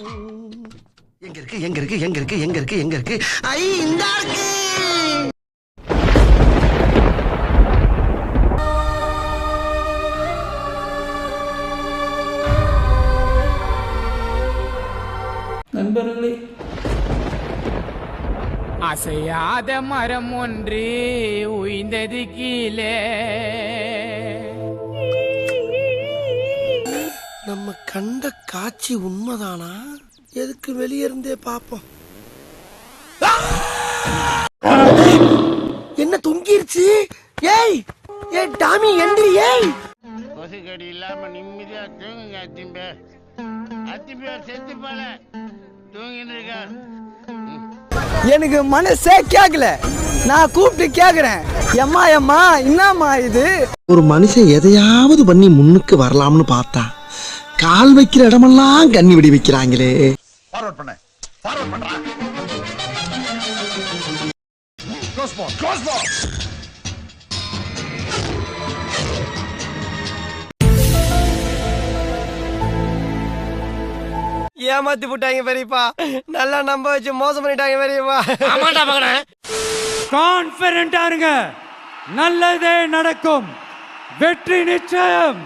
எங்க இருக்கு எங்க இருக்கு எங்க இருக்கு எங்க இருக்கு எங்க இருக்கு ஐ இந்த இருக்கு. நண்பர்களே, அசையாத மரம் ஒன்று உய்ந்தது கீழே. நம்ம கண்ட காட்சி உண்மைதானா? எதுக்கு வெளியே இருந்தே பாப்போம். என்ன தொங்கிருச்சு? ஏய் ஏ டாமி எந்திரி. ஏய் கொசுக்கடி இல்லாம நிம்மதியா தூங்குங்க. அத்திம்பேர் செத்து போல தூங்கிட்டு இருக்கார். எனக்கு மனசே கேட்கல. நான் கூப்பிட்டு கேக்குறேன், எம்மா எம்மா என்னம்மா இது? ஒரு மனுஷன் எதையாவது பண்ணி முன்னுக்கு வரலாம்னு பார்த்தா கால் வைக்கிற இடமெல்லாம் கண்ணி விடி வைக்கிறாங்களே. ஃபார்வர்ட் பண்ண ஃபார்வர்ட் பண்றா. Close ball close ball. ஏமாத்தி போட்டாங்க பெரியப்பா. நல்லா நம்ப வச்சு மோசம் பண்ணிட்டாங்க பெரியப்பா. ஆமாண்டா மகனே. கான்ஃபிடென்ட்டா இருங்க, நல்லதே நடக்கும், வெற்றி நிச்சயம்.